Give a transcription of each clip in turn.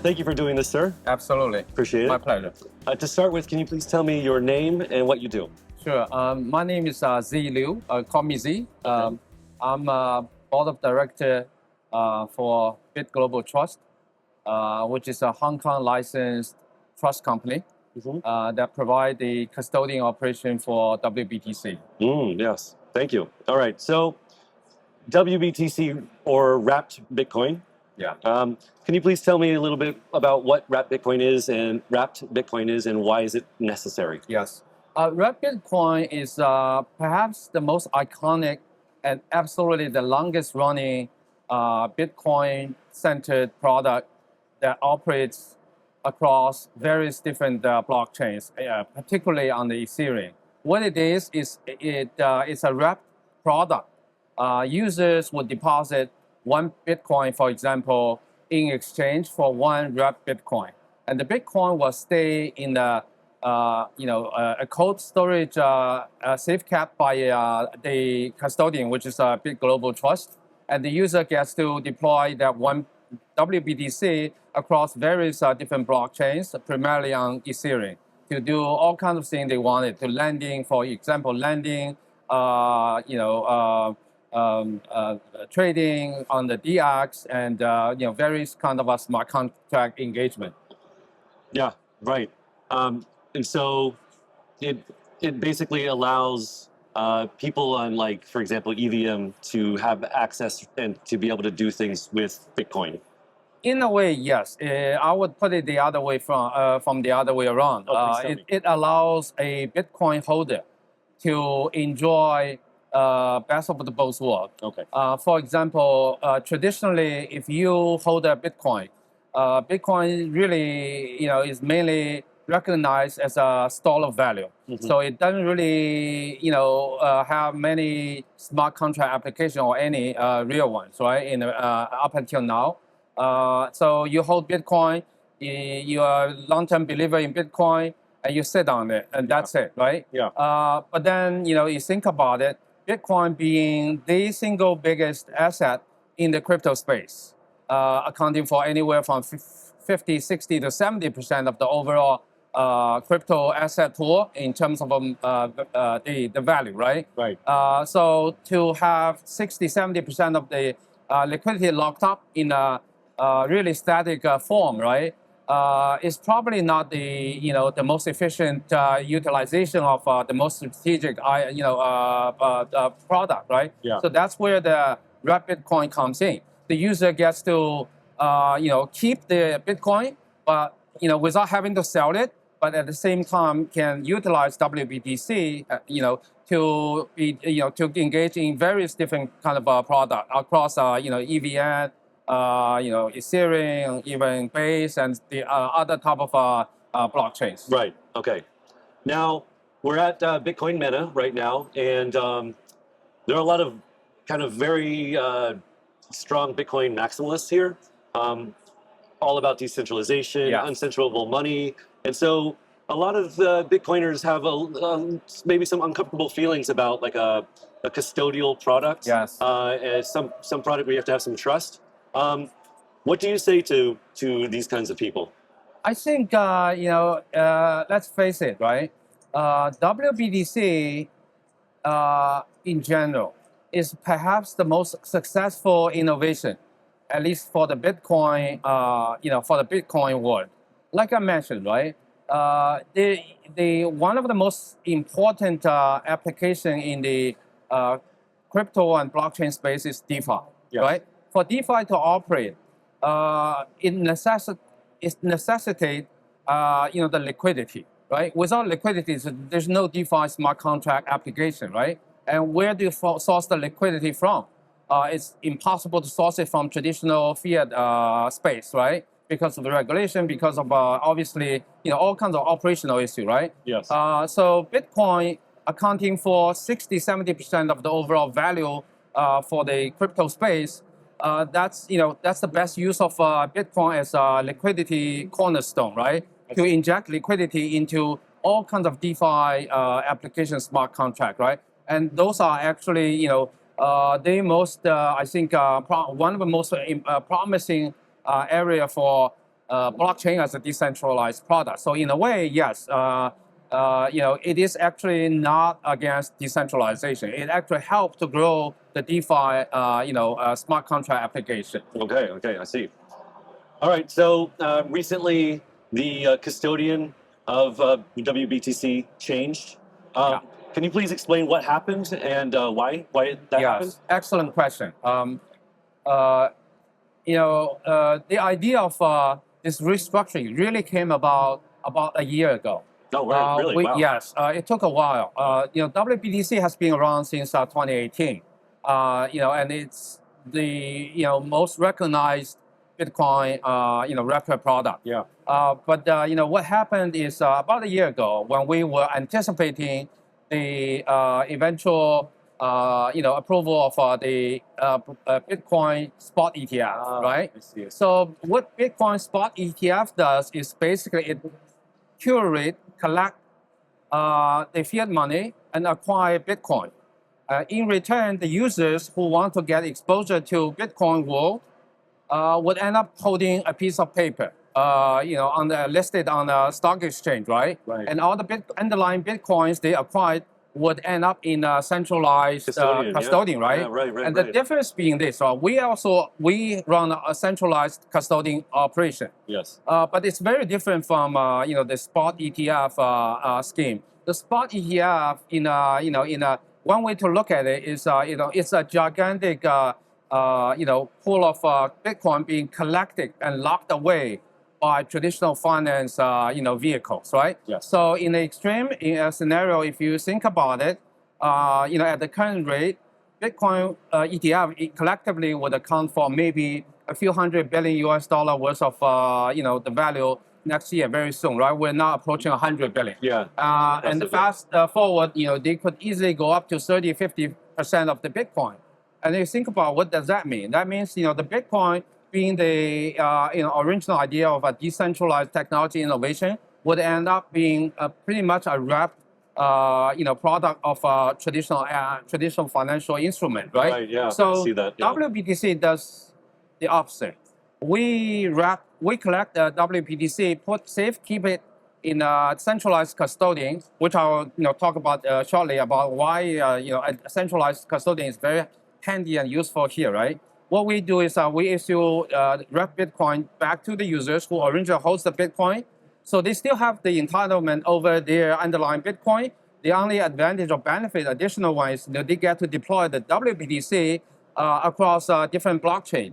Thank you for doing this, sir. Absolutely. Appreciate it. My pleasure. To start with, can you please tell me your name and what you do? Sure. My name is Z Liu. Call me Z. Okay. I'm a board of director for BitGo Trust, which is a Hong Kong licensed trust company that provide the custodian operation for WBTC. Yes, thank you. All right, so WBTC or wrapped Bitcoin. Yeah. Can you please tell me a little bit about what wrapped Bitcoin is and why is it necessary? Yes. Wrapped Bitcoin is perhaps the most iconic and absolutely the longest running Bitcoin-centered product that operates across various different blockchains, particularly on the Ethereum. What it is it's a wrapped product. Users would deposit one Bitcoin, for example, in exchange for one wrapped Bitcoin, and the Bitcoin will stay in a cold storage safe kept by the custodian, which is a BitGo Trust, and the user gets to deploy that one WBTC across various different blockchains, primarily on Ethereum, to do all kinds of things they wanted. To lending, for example, trading on the DEX, and various kind of a smart contract engagement. Yeah, right. And so it basically allows people on, like, for example, EVM to have access and to be able to do things with Bitcoin. In a way, yes. I would put it the other way from the other way around. It allows a Bitcoin holder to enjoy best of the both worlds. Okay. For example, traditionally, if you hold a Bitcoin, Bitcoin really, is mainly recognized as a store of value. So it doesn't really, have many smart contract application or any real ones, right? Up until now. So you hold Bitcoin, you are a long-term believer in Bitcoin, and you sit on it, and that's it, right? Yeah. But then, you think about it, Bitcoin being the single biggest asset in the crypto space, accounting for anywhere from 50, 60 to 70% of the overall crypto asset pool in terms of the value, right? Right. So to have 60, 70% of the liquidity locked up in a really static form, right? Is probably not the most efficient utilization of the most strategic product, right? Yeah. So that's where the wrapped Bitcoin comes in. The user gets to keep the Bitcoin, but without having to sell it, but at the same time can utilize WBTC, to engage in various different kind of product across EVM, Ethereum, even Base, and the other type of blockchains. Right. Okay. Now we're at Bitcoin Meta right now, and there are a lot of kind of very strong Bitcoin maximalists here, all about decentralization, uncentralable money, and so a lot of Bitcoiners have maybe some uncomfortable feelings about like a custodial product. Yes. Some product where you have to have some trust. What do you say to these kinds of people? I think let's face it, right? WBTC in general is perhaps the most successful innovation, at least for the Bitcoin, for the Bitcoin world. Like I mentioned, right? The one of the most important application in the crypto and blockchain space is DeFi, right? For DeFi to operate, it necessitates the liquidity, right? Without liquidity, there's no DeFi smart contract application, right? And where do you source the liquidity from? It's impossible to source it from traditional fiat space, right? Because of the regulation, because of obviously all kinds of operational issues, right? Yes. So Bitcoin accounting for 60, 70% of the overall value for the crypto space. That's the best use of Bitcoin as a liquidity cornerstone, right? To inject liquidity into all kinds of DeFi application smart contract, right? And those are actually the most I think one of the most promising area for blockchain as a decentralized product. So in a way, yes, it is actually not against decentralization. It actually helped to grow the DeFi, smart contract application. Okay, I see. All right, so recently the custodian of WBTC changed. Yeah. Can you please explain what happened and why that happened? Yes, excellent question. The idea of this restructuring really came about a year ago. Oh, right, really? Wow. Yes, it took a while. WBTC has been around since 2018. And it's the most recognized Bitcoin record product. Yeah. But what happened is about a year ago when we were anticipating the eventual approval of the Bitcoin spot ETF, right? I see. So what Bitcoin spot ETF does is basically it collect the fiat money and acquire Bitcoin. In return, the users who want to get exposure to Bitcoin world would end up holding a piece of paper, listed on the stock exchange, right? Right. And all the underlying Bitcoins they acquired would end up in a centralized custodian, right? Yeah, right. And the difference being this, we run a centralized custodian operation. Yes. But it's very different from the spot ETF scheme. The spot ETF, one way to look at it is it's a gigantic pool of Bitcoin being collected and locked away by traditional finance vehicles, right? Yes. So in the extreme scenario, if you think about it, at the current rate, Bitcoin ETF collectively would account for maybe a few $100 billion worth of the value next year very soon, right? We're now approaching 100 billion. Yeah. And the fast forward, they could easily go up to 30-50% of the Bitcoin. And you think about what does that mean? That means the Bitcoin being the original idea of a decentralized technology innovation would end up being pretty much a wrapped product of traditional financial instrument, right? Right. Yeah. So I see that. Yeah. WBTC does the opposite. We collect the WBTC, keep it in a centralized custodian, which I'll talk about shortly about why a centralized custodian is very handy and useful here, right? What we do is we issue wrap Bitcoin back to the users who originally host the Bitcoin. So they still have the entitlement over their underlying Bitcoin. The only advantage or benefit, additional one, is they get to deploy the WBTC across different blockchain.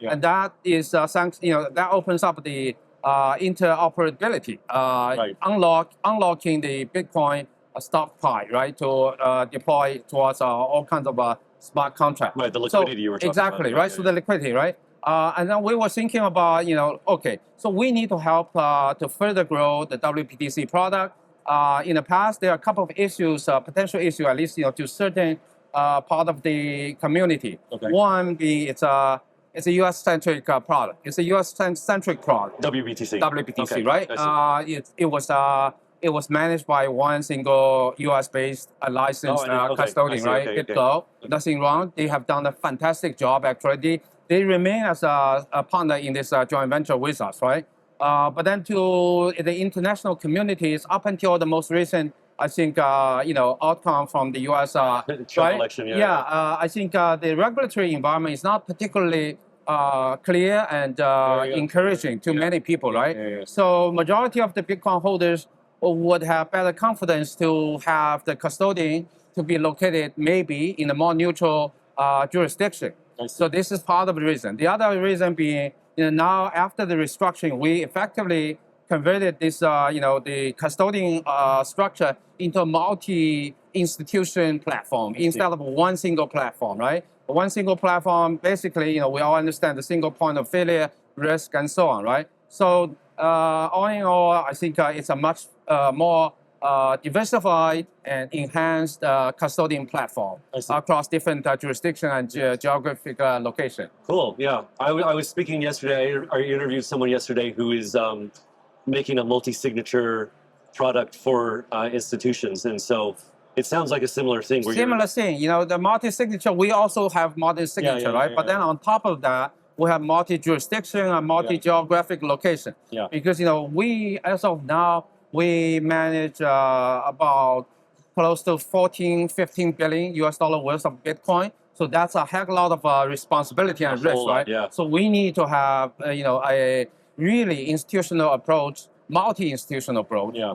And that is that opens up the interoperability, Right. unlocking the Bitcoin stockpile, right, to deploy towards all kinds of smart contract. Right, the liquidity you were talking exactly, about. right? So the liquidity, right? And then we were thinking about, okay, so we need to help to further grow the WBTC product. In the past, there are a couple of issues, potential issue, at least, to certain part of the community. Okay. One being it's a US-centric product. It's a US-centric product. WBTC. WBTC, Okay, right? I see. It was managed by one single US-based licensed custodian, right? BitGo. Nothing wrong. They have done a fantastic job, actually. They remain as a partner in this joint venture with us, right? But then to the international communities, up until the most recent, I think, outcome from the US, Trump election, I think the regulatory environment is not particularly clear and encouraging to many people, right? Yeah. So majority of the Bitcoin holders would have better confidence to have the custodian to be located maybe in a more neutral jurisdiction. So this is part of the reason. The other reason being, now after the restructuring, we effectively converted this, the custodian structure into a multi-institution platform instead of one single platform, right? One single platform, basically, we all understand the single point of failure, risk, and so on, right? So all in all, I think it's a much more diversified and enhanced custodian platform across different jurisdictions and geographic location. Cool. Yeah, I was speaking yesterday. I interviewed someone yesterday who is making a multi-signature product for institutions, and so it sounds like a similar thing. Similar thing, the multi-signature. We also have multi-signature, right? But then on top of that, we have multi-jurisdiction and multi-geographic location. Yeah. Because we, as of now, we manage about close to 15 billion US dollar worth of Bitcoin. So that's a heck of a lot of responsibility and risk, right? Yeah. So we need to have a really institutional approach, multi-institutional approach. Yeah.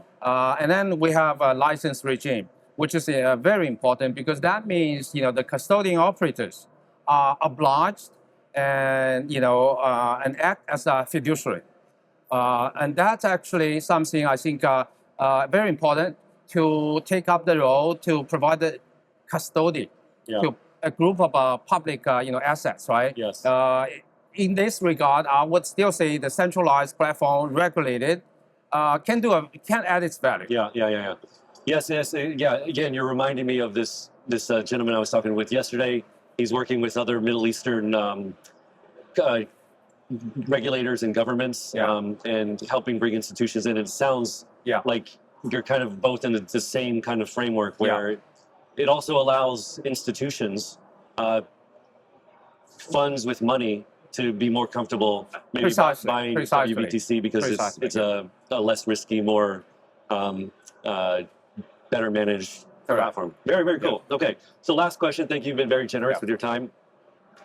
And then we have a license regime, which is very important because that means the custodian operators are obliged and and act as a fiduciary. And that's actually something I think very important to take up the role to provide the custody to a group of public assets, right? Yes. In this regard, I would still say the centralized platform regulated can add its value. Yeah. Yes. Yeah. Again, you're reminding me of this gentleman I was talking with yesterday. He's working with other Middle Eastern regulators and governments and helping bring institutions in. It sounds like you're kind of both in the same kind of framework where it also allows institutions, funds with money, to be more comfortable maybe buying WBTC because it's a less risky, more better managed platform. Very, very cool. Okay, so last question. Thank you. You've been very generous with your time.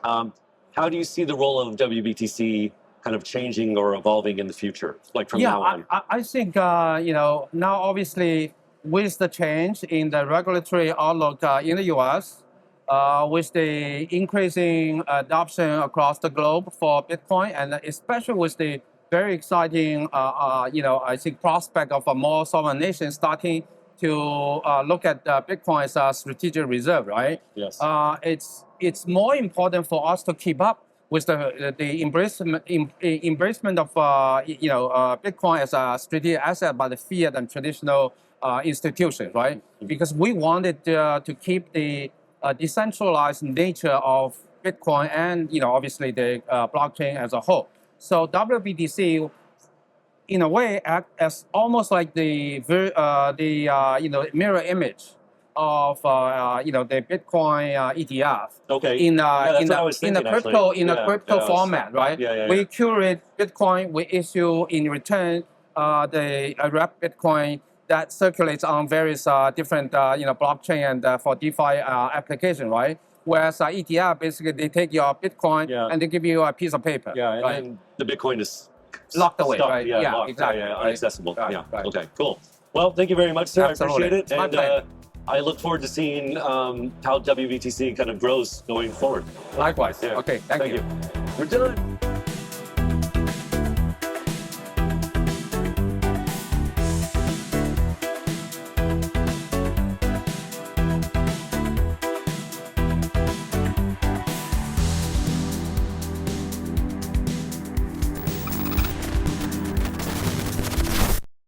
How do you see the role of WBTC kind of changing or evolving in the future, like from now on? I think, now obviously with the change in the regulatory outlook in the US, with the increasing adoption across the globe for Bitcoin, and especially with the very exciting, I think prospect of a more sovereign nation starting to look at Bitcoin as a strategic reserve, right? Yes. It's more important for us to keep up with the embracement of Bitcoin as a strategic asset by the fiat and traditional institutions, right? Because we wanted to keep the decentralized nature of Bitcoin and obviously the blockchain as a whole. So WBTC, in a way, act as almost like the mirror image of the Bitcoin ETF. Okay. In the crypto format, right? We curate Bitcoin. We issue in return the wrap Bitcoin that circulates on various different blockchain and for DeFi application, right? Whereas ETF, basically they take your Bitcoin and they give you a piece of paper. Yeah, and then the Bitcoin is locked away, right? Yeah, locked, exactly. Inaccessible. Right, yeah. right. Okay, cool. Well, thank you very much, sir. Absolutely. I appreciate it. My pleasure. I look forward to seeing how WBTC kind of grows going forward. Likewise. Yeah. Okay, thank you. We're done.